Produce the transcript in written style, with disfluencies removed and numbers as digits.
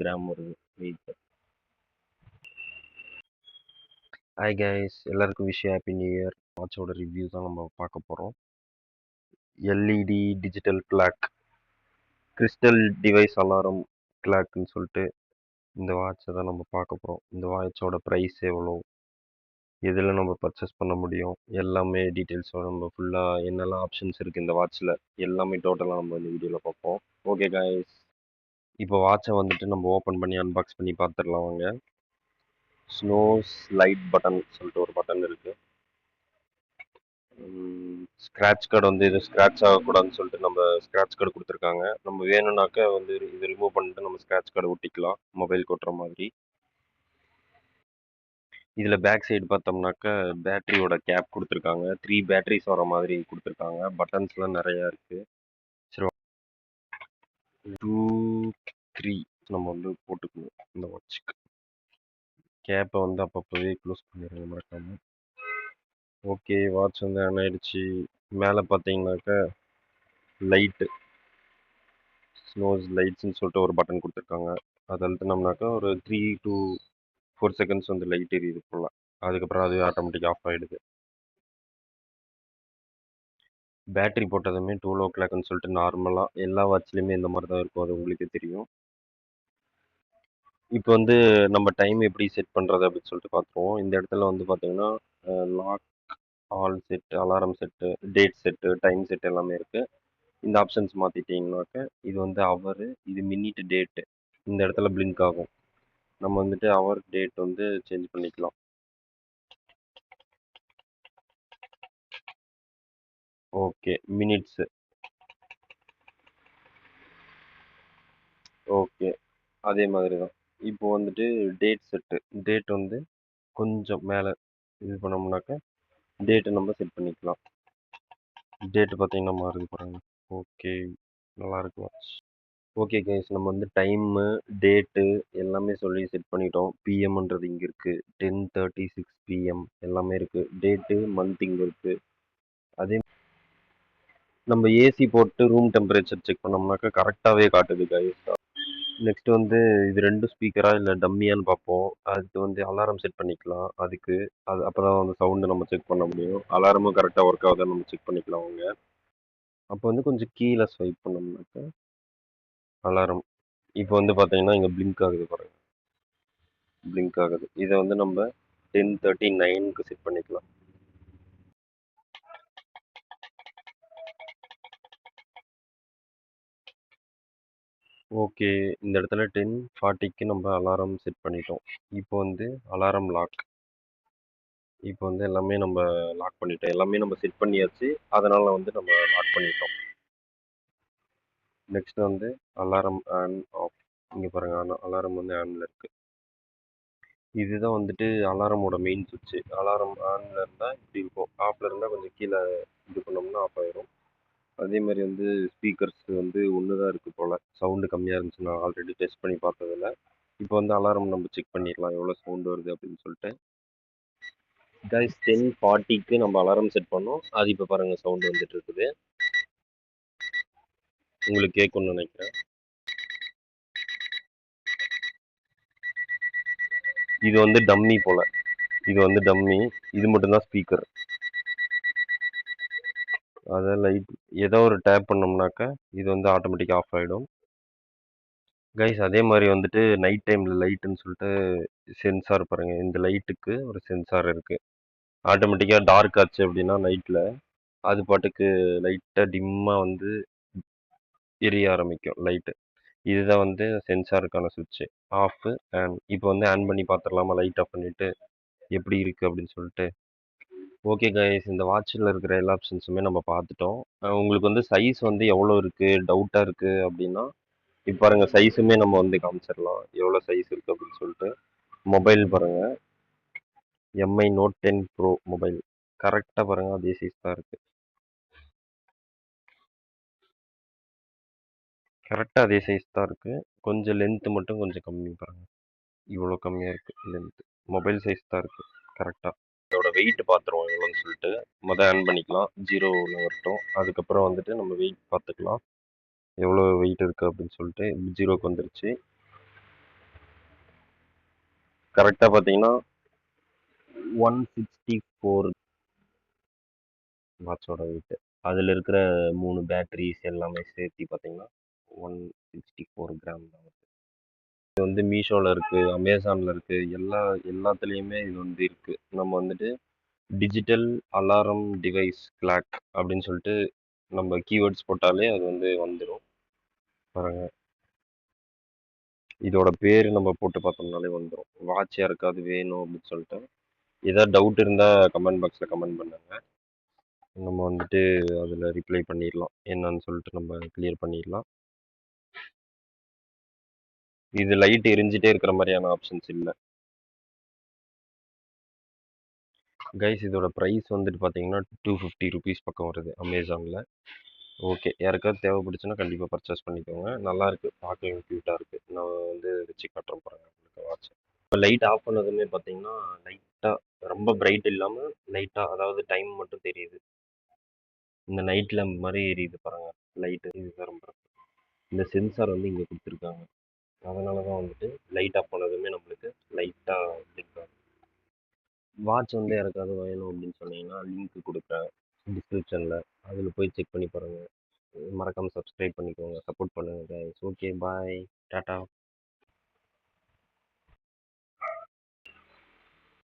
Gram வருது weight. Hi guys, எல்லாருக்கும் wish happy new year. வாட்சோட ரிவ்யூ தான் நம்ம பார்க்க போகிறோம். LED digital clock, crystal device alarm கிளாக்னு சொல்லிட்டு இந்த வாட்சை தான் நம்ம பார்க்க போகிறோம். இந்த வாட்சோட ப்ரைஸ் எவ்வளோ, எதில் நம்ம பர்ச்சேஸ் பண்ண முடியும், எல்லாமே டீட்டெயில்ஸோட நம்ம ஃபுல்லாக என்னெல்லாம் ஆப்ஷன்ஸ் இருக்குது இந்த வாட்சில் எல்லாமே டோட்டலாக நம்ம இந்த வீடியோவில் பார்ப்போம். ஓகே கைஸ், இப்போ வாட்சை வந்துட்டு நம்ம ஓப்பன் பண்ணி அன்பாக்ஸ் பண்ணி பார்த்துடலாம் வாங்க. ஸ்னோ ஸ்லைட் பட்டன் சொல்லிட்டு ஒரு பட்டன் இருக்குது. ஸ்க்ராட்ச் கார்டு வந்து இது ஸ்க்ராட்ச் ஆகக்கூடாதுன்னு சொல்லிட்டு நம்ம ஸ்க்ராட்ச் கார்டு கொடுத்துருக்காங்க. நம்ம வேணும்னாக்கா வந்து இது ரிமூவ் பண்ணிட்டு நம்ம ஸ்க்ராட்ச் கார்டு ஒட்டிக்கலாம், மொபைல் கொட்டுற மாதிரி. இதில் பேக் சைடு பார்த்தோம்னாக்கா பேட்டரியோட கேப் கொடுத்துருக்காங்க. 3 பேட்டரிஸ் வர மாதிரி கொடுத்துருக்காங்க. பட்டன்ஸ்லாம் நிறையா இருக்குது. சரி, 2 3 நம்ம வந்து போட்டுக்கணும் இந்த வாட்சுக்கு. கேப்பை வந்து அப்பப்போவே க்ளோஸ் பண்ணிடுங்க மறக்காமல். ஓகே, வாட்ச் வந்து ஆன் ஆயிடுச்சு. மேலே பார்த்தீங்கன்னாக்கா லைட்டு, ஸ்னோஸ் லைட்ஸ்ன்னு சொல்லிட்டு ஒரு பட்டன் கொடுத்துருக்காங்க. அதை அழுத்தினோம்னாக்கா ஒரு 3 to 4 செகண்ட்ஸ் வந்து லைட் எரியுது ஃபுல்லாக. அதுக்கப்புறம் அது ஆட்டோமேட்டிக் ஆஃப் ஆகிடுது. பேட்டரி போட்டதுமே 12 o'clockன்னு சொல்லிட்டு நார்மலாக எல்லா வாட்ச்லேயுமே இந்த மாதிரி தான் இருக்கும், அது உங்களுக்கு தெரியும். இப்போ வந்து நம்ம டைம் எப்படி செட் பண்ணுறது அப்படின்னு சொல்லிட்டு பார்த்துருவோம். இந்த இடத்துல வந்து பார்த்தீங்கன்னா lock, all set, alarm set, date set, time set எல்லாமே இருக்குது. இந்த ஆப்ஷன்ஸ் மாற்றிட்டிங்கனாக்க இது வந்து ஹவரு, இது மினிட், டேட்டு இந்த இடத்துல பிளிங்க் ஆகும். நம்ம வந்துட்டு ஹவர், டேட் வந்து சேஞ்ச் பண்ணிக்கலாம். Okay, minutes. ஓகே, அதே மாதிரி தான். இப்போ வந்துட்டு டேட் செட்டு, டேட் வந்து கொஞ்சம் மேலே இது பண்ணோம்னாக்க டேட்டு நம்ம செட் பண்ணிக்கலாம். டேட்டு பார்த்தீங்கன்னா மாறுது பாருங்க. ஓகே, நல்லா இருக்கு வாட்ச். ஓகே கைஸ், நம்ம வந்து டைமு, டேட்டு எல்லாமே சொல்லி செட் பண்ணிட்டோம். பிஎம்ன்றது இங்கே இருக்குது, 10:36 PM எல்லாமே இருக்குது. டேட்டு, மந்த் இங்கே இருக்குது. அதே நம்ம ஏசி போட்டு ரூம் டெம்பரேச்சர் செக் பண்ணோம்னாக்கா கரெக்டாகவே காட்டுது கைஸ். நெக்ஸ்ட் வந்து இது 2 ஸ்பீக்கரா இல்லை டம்மியான்னு பார்ப்போம். அதுக்கு வந்து அலாரம் செட் பண்ணிக்கலாம். அதுக்கு அப்போ தான் வந்து சவுண்டு நம்ம செக் பண்ண முடியும். அலாரமும் கரெக்டாக ஒர்க் ஆகுதான்னு நம்ம செக் பண்ணிக்கலாம் அவங்க. அப்போ வந்து கொஞ்சம் கீழே ஸ்வைப் பண்ணோம்னாக்கா அலாரம் இப்போ வந்து பார்த்தீங்கன்னா இங்கே பிளிங்க் ஆகுது பாருங்க, பிளிங்க் ஆகுது. இதை வந்து நம்ம 10:39க்கு செட் பண்ணிக்கலாம். ஓகே, இந்த இடத்துல 10:40க்கு நம்ம அலாரம் செட் பண்ணிட்டோம். இப்போ வந்து அலாரம் லாக். இப்போ வந்து எல்லாமே நம்ம லாக் பண்ணிட்டோம், எல்லாமே நம்ம செட் பண்ணியாச்சு. அதனால் வந்து நம்ம லாக் பண்ணிட்டோம். நெக்ஸ்ட் வந்து அலாரம் ஆன் ஆஃப். இங்கே பாருங்கள், அலாரம் வந்து ஆனில் இருக்குது. இதுதான் வந்துட்டு அலாரமோட மெயின் சுவிட்சு. அலாரம் ஆனில் இருந்தால் இப்படி இருக்கும், ஆஃபில் இருந்தால் கொஞ்சம் கீழே இது பண்ணோம்னா ஆஃப் ஆயிரும். அதே மாதிரி வந்து ஸ்பீக்கர்ஸ் வந்து ஒன்று தான் இருக்குது போல், சவுண்டு கம்மியாக இருந்துச்சு. நான் ஆல்ரெடி டெஸ்ட் பண்ணி பார்த்ததில்ல. இப்போ வந்து அலாரம் நம்ம செக் பண்ணிடலாம் எவ்வளோ சவுண்டு வருது அப்படின்னு சொல்லிட்டு. கைஸ், 10:40க்கு நம்ம அலாரம் செட் பண்ணோம். அது இப்போ பாருங்கள் சவுண்டு வந்துட்டு இருக்குது, உங்களுக்கு கேட்கும்னு நினைக்கிறேன். இது வந்து டம்மி போல், இது வந்து டம்மி, இது மட்டும்தான் ஸ்பீக்கர். அதை லைட் ஏதோ ஒரு டேப் பண்ணோம்னாக்கா இது வந்து ஆட்டோமேட்டிக்காக ஆஃப் ஆகிடும். கைஸ், அதே மாதிரி வந்துட்டு நைட் டைமில் லைட்டுன்னு சொல்லிட்டு சென்சார் பாருங்கள். இந்த லைட்டுக்கு ஒரு சென்சார் இருக்குது. ஆட்டோமேட்டிக்காக டார்க் ஆச்சு அப்படின்னா நைட்டில் அது பாட்டுக்கு லைட்டாக டிம்மாக வந்து எரிய ஆரம்பிக்கும் லைட்டு. இதுதான் வந்து சென்சாருக்கான சுவிட்சு. Off, on. இப்போ வந்து ஆன் பண்ணி பார்த்துடலாமா, லைட் ஆஃப் பண்ணிவிட்டு எப்படி இருக்குது அப்படின்னு சொல்லிட்டு. ஓகே கைஸ், இந்த வாட்சில் இருக்கிற எல்லா ஆப்ஷன்ஸுமே நம்ம பார்த்துட்டோம். உங்களுக்கு வந்து சைஸ் வந்து எவ்வளோ இருக்குது டவுட்டாக இருக்குது அப்படின்னா இப்போ பாருங்கள், சைஸுமே நம்ம வந்து காமிச்சிடலாம் எவ்வளோ சைஸ் இருக்குது அப்படின்னு சொல்லிட்டு. மொபைல் பாருங்கள், எம்ஐ நோட் 10 ப்ரோ மொபைல். கரெக்டாக பாருங்கள், அதே சைஸ் தான் இருக்குது. கரெக்டாக அதே சைஸ் தான் இருக்குது. கொஞ்சம் லென்த்து மட்டும் கொஞ்சம் கம்மி பாருங்கள், இவ்வளோ கம்மியாக இருக்குது லென்த்து. மொபைல் சைஸ் தான் இருக்குது கரெக்டாக. இதோட வெயிட் பார்த்துருவோம் எவ்வளோன்னு சொல்லிட்டு. ஆன் பண்ணிக்கலாம், 0வில் வரட்டும். அதுக்கப்புறம் வந்துட்டு நம்ம வெயிட் பார்த்துக்கலாம் எவ்வளோ வெயிட் இருக்குது அப்படின்னு சொல்லிட்டு. 0க்கு வந்துருச்சு. கரெக்டாக பார்த்தீங்கன்னா 164 வாட்சோட வெயிட். அதில் இருக்கிற 3 பேட்டரிஸ் எல்லாமே சேர்த்து பார்த்தீங்கன்னா 164 கிராம் தான். இது வந்து மீஷோவில் இருக்குது, அமேசானில் இருக்குது, எல்லாத்துலேயுமே இது வந்து இருக்குது. நம்ம வந்துட்டு டிஜிட்டல் அலாரம் டிவைஸ் கிளாக் அப்படின்னு சொல்லிட்டு நம்ம கீவேர்ட்ஸ் போட்டாலே அது வந்து வந்துடும் பாருங்க. இதோட பேர் நம்ம போட்டு பார்த்தோம்னாலே வந்துடும். வாட்ச் யாருக்காவது வேணும் அப்படின்னு சொல்லிட்டு ஏதாவது டவுட் இருந்தால் கமெண்ட் பாக்ஸில் கமெண்ட் பண்ணுங்க. நம்ம வந்துட்டு அதில் ரிப்ளை பண்ணிடலாம், என்னன்னு சொல்லிட்டு நம்ம கிளியர் பண்ணிடலாம். இது லைட் எரிஞ்சிட்டே இருக்கிற மாதிரியான ஆப்ஷன்ஸ் இல்லை கைஸ். இதோட ப்ரைஸ் வந்துட்டு பார்த்தீங்கன்னா 250 ருபீஸ் பக்கம் வருது அமேசானில். ஓகே, யாருக்காவது தேவைப்படுச்சுன்னா கண்டிப்பாக பர்ச்சேஸ் பண்ணிக்கோங்க. நல்லா இருக்கு, பார்க்க க்யூட்டாக இருக்குது. நான் வந்து வச்சு காட்டுறேன் பாருங்க உங்களுக்கு வாட்ச். இப்போ லைட் ஆஃப் பண்ணதுமே பார்த்தீங்கன்னா லைட்டாக ரொம்ப பிரைட் இல்லாமல் லைட்டாக, அதாவது டைம் மட்டும் தெரியுது. இந்த நைட் லேம்ப் மாதிரி எரியுது பாருங்க லைட்டு. இது ரொம்ப இந்த சென்சார் வந்து இங்கே கொடுத்துருக்காங்க. அதனால தான் வந்துட்டு லைட் ஆஃப் பண்ணதுமே நம்மளுக்கு லைட்டாக பிளிங்க் ஆகும். வாட்ச் வந்து யாருக்காவது வேணும் அப்படின்னு சொன்னீங்கன்னா லிங்க் கொடுக்குறேன் டிஸ்கிரிப்ஷனில். அதில் போய் செக் பண்ணி பாருங்கள். மறக்காமல் சப்ஸ்கிரைப் பண்ணிக்கோங்க, சப்போர்ட் பண்ணுங்கள் கைஸ். ஓகே, பாய், டாட்டா.